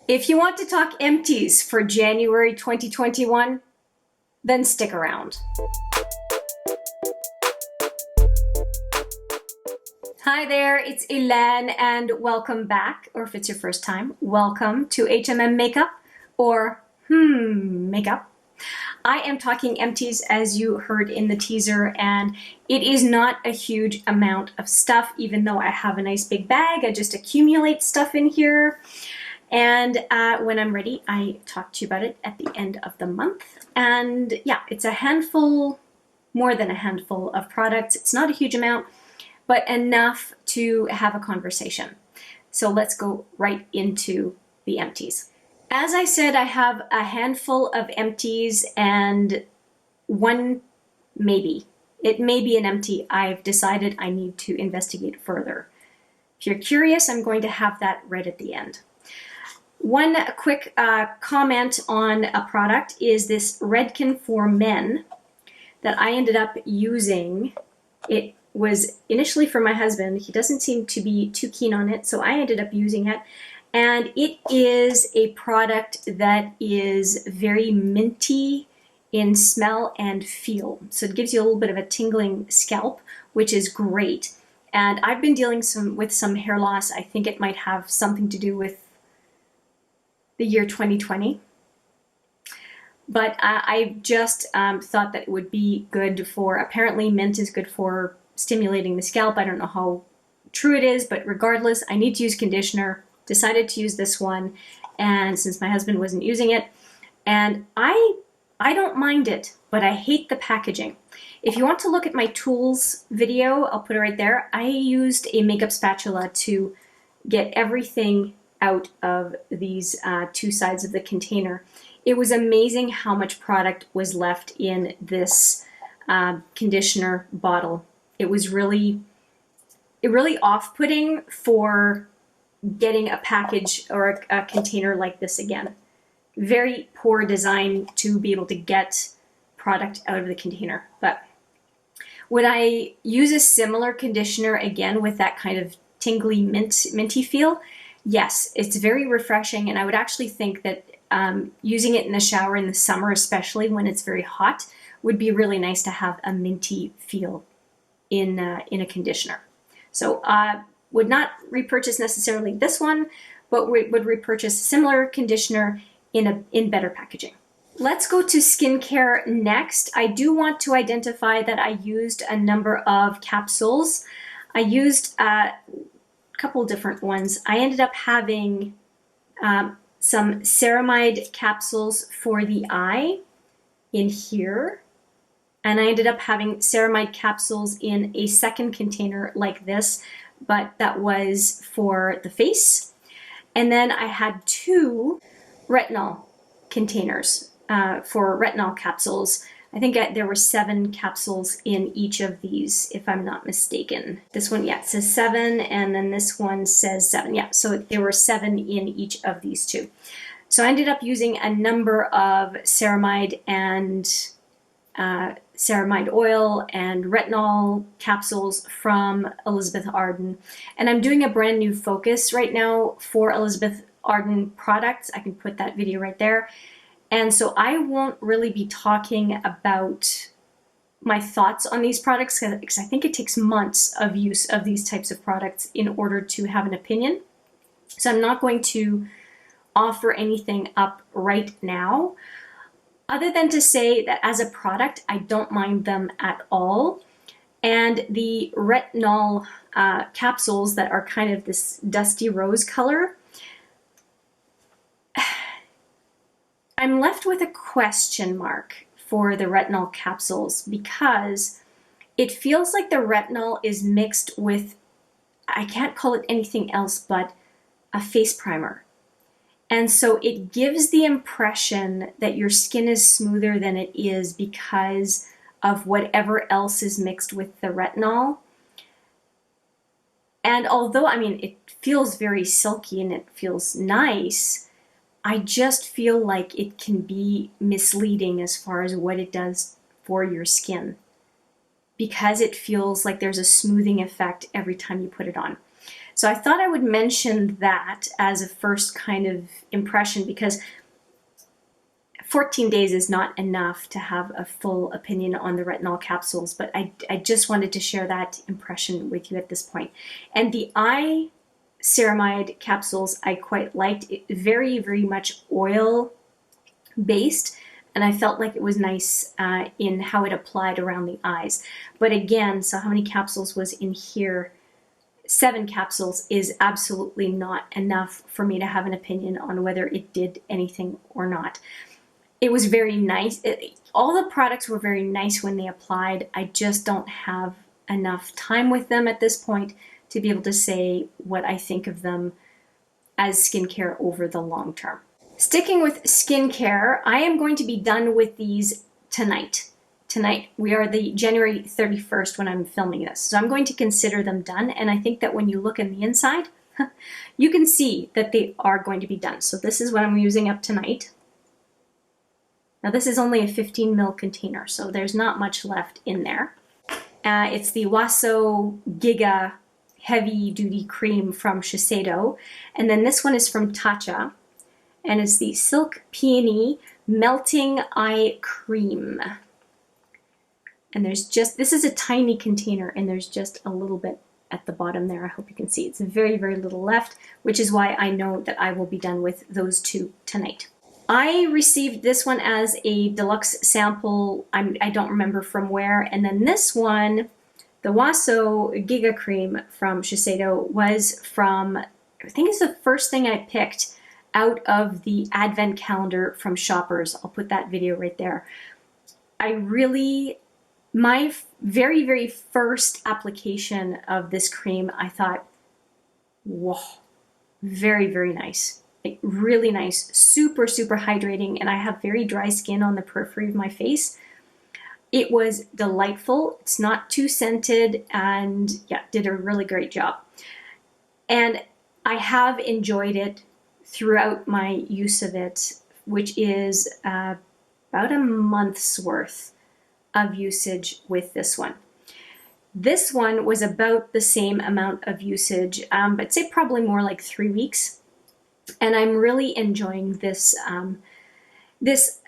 If you want to talk empties for January 2021, then stick around. Hi there, it's Hélène and welcome back, or if it's your first time, welcome to HMM Makeup or Makeup. I am talking empties as you heard in the teaser, and it is not a huge amount of stuff. Even though I have a nice big bag, I just accumulate stuff in here. And when I'm ready, I talk to you about it at the end of the month. And yeah, it's a handful, more than a handful of products. It's not a huge amount, but enough to have a conversation. So let's go right into the empties. As I said, I have a handful of empties and one maybe. It may be an empty I've decided I need to investigate further. If you're curious, I'm going to have that right at the end. One quick comment on a product is this Redken for Men that I ended up using. It was initially for my husband. He doesn't seem to be too keen on it, so I ended up using it. And it is a product that is very minty in smell and feel. So it gives you a little bit of a tingling scalp, which is great. And I've been dealing with some hair loss. I think it might have something to do with the year 2020. But I just thought that it would be good for, apparently mint is good for stimulating the scalp. I don't know how true it is, but regardless, I need to use conditioner. Decided to use this one, and since my husband wasn't using it, and I don't mind it, but I hate the packaging. If you want to look at my tools video, I'll put it right there. I used a makeup spatula to get everything out of these two sides of the container. It was amazing how much product was left in this conditioner bottle. It was really off-putting for getting a package or a container like this again. Very poor design to be able to get product out of the container. But would I use a similar conditioner again with that kind of tingly minty feel? Yes, it's very refreshing, and I would actually think that using it in the shower in the summer, especially when it's very hot, would be really nice to have a minty feel in a conditioner. So would not repurchase necessarily this one, but would repurchase a similar conditioner in better packaging. Let's go to skincare next. I do want to identify that I used a number of capsules. I used couple different ones. I ended up having some ceramide capsules for the eye in here, and I ended up having ceramide capsules in a second container like this, but that was for the face. And then I had two retinol containers for retinol capsules. I think there were 7 capsules in each of these, if I'm not mistaken. This one, yeah, it says 7, and then this one says 7. Yeah, so there were 7 in each of these two. So I ended up using a number of ceramide and ceramide oil and retinol capsules from Elizabeth Arden. And I'm doing a brand new focus right now for Elizabeth Arden products. I can put that video right there. And so I won't really be talking about my thoughts on these products because I think it takes months of use of these types of products in order to have an opinion. So I'm not going to offer anything up right now, other than to say that as a product, I don't mind them at all. And the retinol capsules that are kind of this dusty rose color, I'm left with a question mark for the retinol capsules because it feels like the retinol is mixed with, I can't call it anything else but a face primer. And so it gives the impression that your skin is smoother than it is because of whatever else is mixed with the retinol. And although, I mean, it feels very silky and it feels nice, I just feel like it can be misleading as far as what it does for your skin because it feels like there's a smoothing effect every time you put it on. So I thought I would mention that as a first kind of impression, because 14 days is not enough to have a full opinion on the retinol capsules, but I just wanted to share that impression with you at this point. And the eye ceramide capsules I quite liked. It very, very much oil based, and I felt like it was nice in how it applied around the eyes. But again, so how many capsules was in here? 7 capsules is absolutely not enough for me to have an opinion on whether it did anything or not. It was very nice. All the products were very nice when they applied. I just don't have enough time with them at this point to be able to say what I think of them as skincare over the long term. Sticking with skincare, I am going to be done with these tonight. Tonight, we are the January 31st when I'm filming this. So I'm going to consider them done. And I think that when you look in the inside, you can see that they are going to be done. So this is what I'm using up tonight. Now this is only a 15 ml container, so there's not much left in there. It's the WASO Giga Heavy Duty Cream from Shiseido. And then this one is from Tatcha. And it's the Silk Peony Melting Eye Cream. And there's just, this is a tiny container, and there's just a little bit at the bottom there. I hope you can see. It's very, very little left, which is why I know that I will be done with those 2 tonight. I received this one as a deluxe sample. I don't remember from where. And then this one, the WASO Giga Cream from Shiseido, was from, I think it's the first thing I picked out of the advent calendar from Shoppers. I'll put that video right there. My very, very first application of this cream, I thought, whoa, very, very nice. Like, really nice, super, super hydrating, and I have very dry skin on the periphery of my face. It was delightful. It's not too scented, and yeah, did a really great job. And I have enjoyed it throughout my use of it, which is about a month's worth of usage with this one. This one was about the same amount of usage, but say probably more like 3 weeks. And I'm really enjoying this, this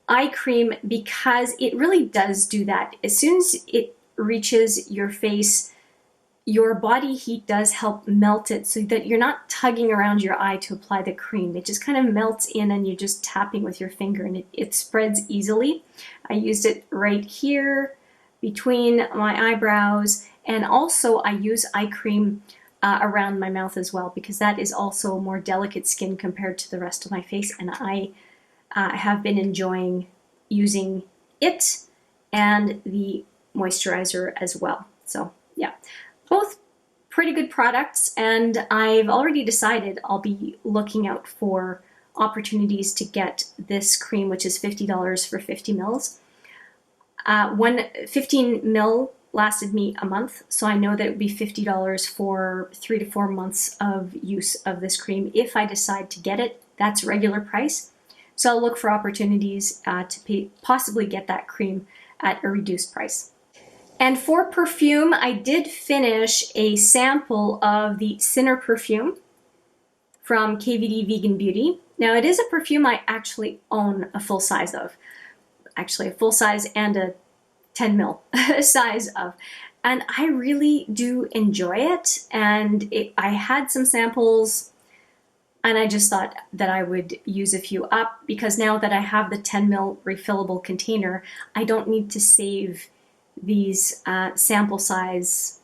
eye cream, because it really does do that. As soon as it reaches your face, your body heat does help melt it so that you're not tugging around your eye to apply the cream. It just kind of melts in, and you're just tapping with your finger, and it spreads easily. I used it right here between my eyebrows, and also I use eye cream around my mouth as well, because that is also more delicate skin compared to the rest of my face, and I have been enjoying using it and the moisturizer as well. So yeah, both pretty good products, and I've already decided I'll be looking out for opportunities to get this cream, which is $50 for 50 mils. 15 mil lasted me a month, so I know that it would be $50 for 3 to 4 months of use of this cream if I decide to get it. That's regular price. So I'll look for opportunities to possibly get that cream at a reduced price. And for perfume, I did finish a sample of the Sinner perfume from KVD Vegan Beauty. Now, it is a perfume I actually own a full size of. Actually, a full size and a 10 mil size of. And I really do enjoy it. And I had some samples, and I just thought that I would use a few up, because now that I have the 10 mil refillable container, I don't need to save these sample size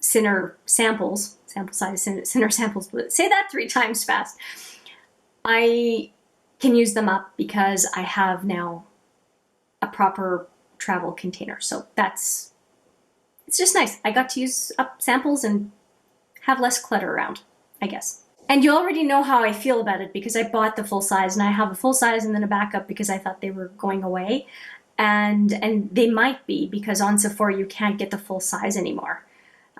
Sinner samples, Sinner samples, but say that 3 times fast. I can use them up because I have now a proper travel container. So it's just nice. I got to use up samples and have less clutter around, I guess. And you already know how I feel about it, because I bought the full size, and I have a full size and then a backup because I thought they were going away. And they might be, because on Sephora you can't get the full size anymore.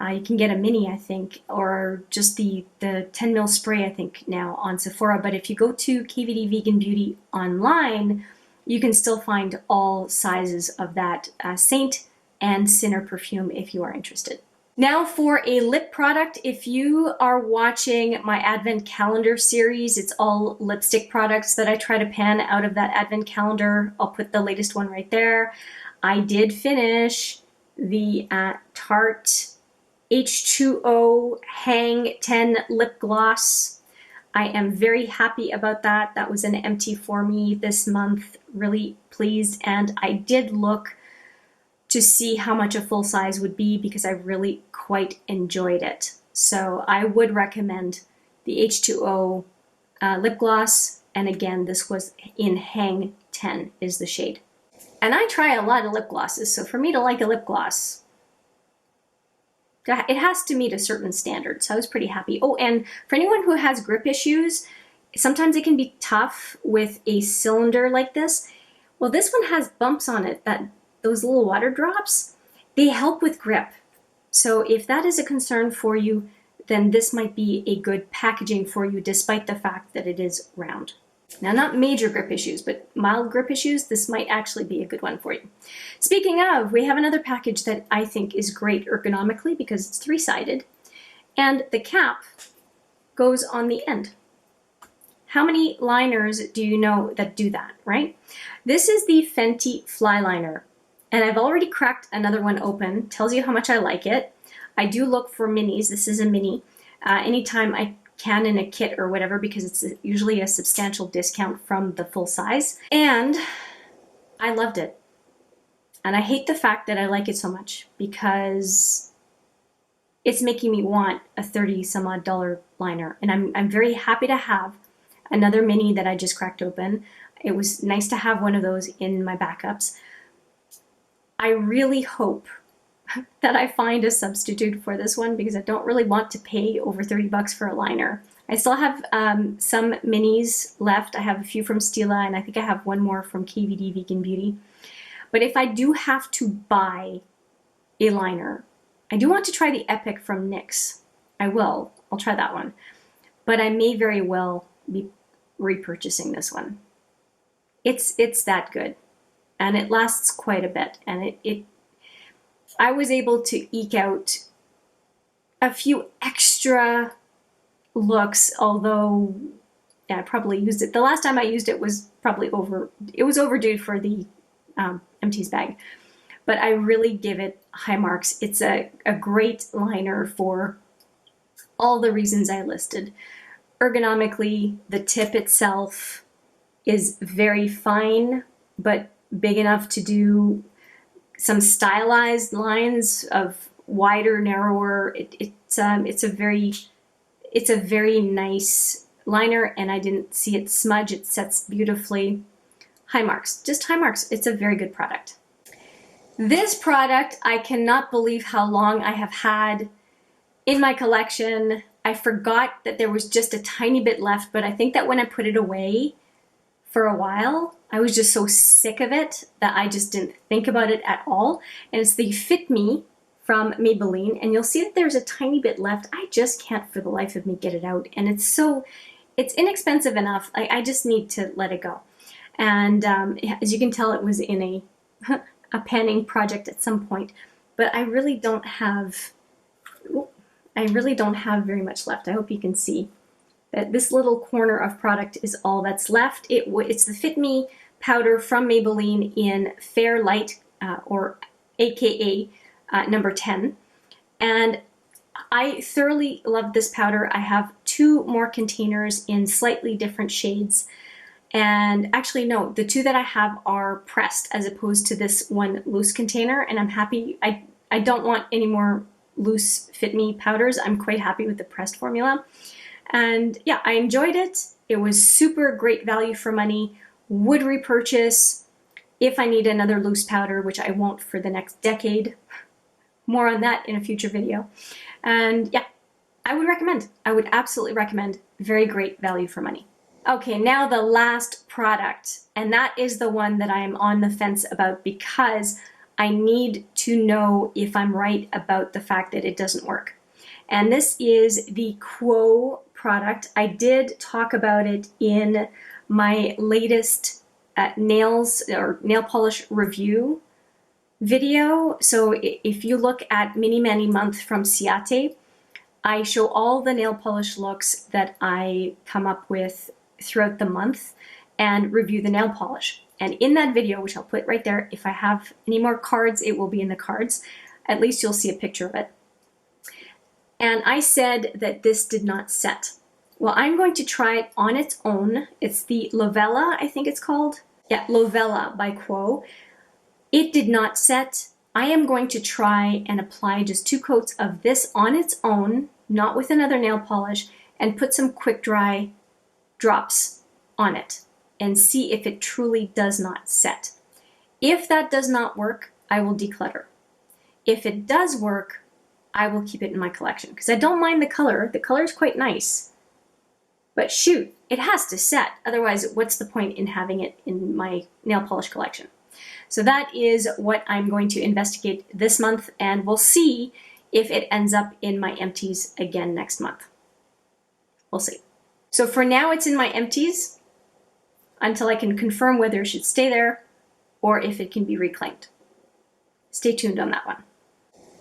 You can get a mini, I think, or just the 10 mil spray, I think, now on Sephora. But if you go to KVD Vegan Beauty online, you can still find all sizes of that Saint and Sinner perfume if you are interested. Now for a lip product, if you are watching my advent calendar series, it's all lipstick products that I try to pan out of that advent calendar. I'll put the latest one right there. I did finish the Tarte H2O Hang 10 lip gloss. I am very happy about that. That was an empty for me this month, really pleased. And I did look to see how much a full size would be because I really quite enjoyed it. So I would recommend the H2O lip gloss. And again, this was in Hang 10 is the shade. And I try a lot of lip glosses, so for me to like a lip gloss, it has to meet a certain standard, so I was pretty happy. Oh, and for anyone who has grip issues, sometimes it can be tough with a cylinder like this. Well, this one has bumps on it, those little water drops, they help with grip. So if that is a concern for you, then this might be a good packaging for you, despite the fact that it is round. Now, not major grip issues, but mild grip issues, this might actually be a good one for you. Speaking of, we have another package that I think is great ergonomically because it's three-sided, and the cap goes on the end. How many liners do you know that do that, right? This is the Fenty Flyliner, and I've already cracked another one open. Tells you how much I like it. I do look for minis. This is a mini. Anytime I can in a kit or whatever, because it's usually a substantial discount from the full size. And I loved it. And I hate the fact that I like it so much because it's making me want a $30 some odd liner. And I'm very happy to have another mini that I just cracked open. It was nice to have one of those in my backups. I really hope that I find a substitute for this one because I don't really want to pay over 30 bucks for a liner. I still have some minis left. I have a few from Stila, and I think I have one more from KVD Vegan Beauty. But if I do have to buy a liner, I do want to try the Epic from NYX. I will. I'll try that one. But I may very well be repurchasing this one. It's that good. And it lasts quite a bit. And I was able to eke out a few extra looks, although I probably used it. The last time I used it was probably overdue for the Empties bag. But I really give it high marks. It's a great liner for all the reasons I listed. Ergonomically, the tip itself is very fine, but big enough to do some stylized lines of wider, narrower. It's a very nice liner, and I didn't see it smudge. It sets beautifully. High marks, just high marks. It's a very good product. This product, I cannot believe how long I have had in my collection. I forgot that there was just a tiny bit left, but I think that when I put it away for a while, I was just so sick of it that I just didn't think about it at all. And it's the Fit Me from Maybelline, and you'll see that there's a tiny bit left. I just can't for the life of me get it out, and it's inexpensive enough. I just need to let it go. And as you can tell, it was in a panning project at some point, but I really don't have very much left. I hope you can see that this little corner of product is all that's left. It's the Fit Me powder from Maybelline in Fair Light, or AKA number 10. And I thoroughly love this powder. I have 2 more containers in slightly different shades. And actually, no, the 2 that I have are pressed as opposed to this one loose container. And I'm happy. I don't want any more loose Fit Me powders. I'm quite happy with the pressed formula. And yeah, I enjoyed it. It was super great value for money. Would repurchase if I need another loose powder, which I won't for the next decade. More on that in a future video. And yeah, I would recommend. I would absolutely recommend. Very great value for money. Okay, now the last product, and that is the one that I am on the fence about because I need to know if I'm right about the fact that it doesn't work. And this is the Quo product. I did talk about it in my latest nails or nail polish review video. So if you look at Mini Mani Month from Ciate, I show all the nail polish looks that I come up with throughout the month and review the nail polish. And in that video, which I'll put right there, if I have any more cards, it will be in the cards. At least you'll see a picture of it. And I said that this did not set. Well, I'm going to try it on its own. It's the Lovella, I think it's called. Yeah, Lovella by Quo. It did not set. I am going to try and apply just 2 coats of this on its own, not with another nail polish, and put some quick dry drops on it and see if it truly does not set. If that does not work, I will declutter. If it does work, I will keep it in my collection because I don't mind the color. The color is quite nice. But shoot, it has to set. Otherwise, what's the point in having it in my nail polish collection? So that is what I'm going to investigate this month, and we'll see if it ends up in my empties again next month. We'll see. So for now, it's in my empties until I can confirm whether it should stay there or if it can be reclaimed. Stay tuned on that one.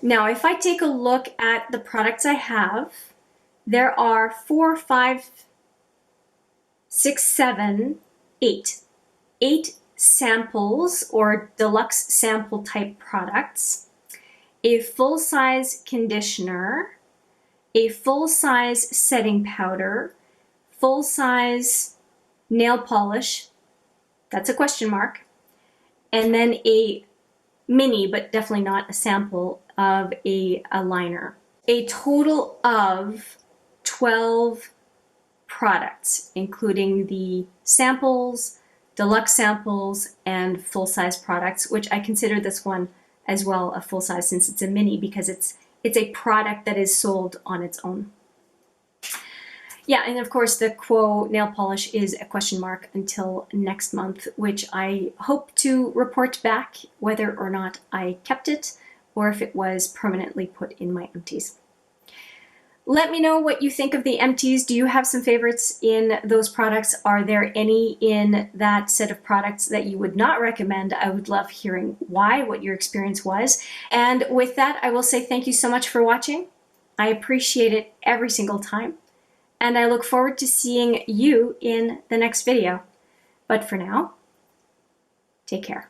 Now, if I take a look at the products I have, there are 4, 5, 6, 7, 8. 8 samples or deluxe sample type products, a full-size conditioner, a full-size setting powder, full-size nail polish, that's a question mark, and then a mini, but definitely not a sample, of a liner. A total of 12 products, including the samples, deluxe samples, and full-size products, which I consider this one as well a full-size since it's a mini because it's a product that is sold on its own. Yeah, and of course the Quo nail polish is a question mark until next month, which I hope to report back whether or not I kept it or if it was permanently put in my empties. Let me know what you think of the empties. Do you have some favorites in those products? Are there any in that set of products that you would not recommend? I would love hearing why, what your experience was. And with that, I will say thank you so much for watching. I appreciate it every single time. And I look forward to seeing you in the next video. But for now, take care.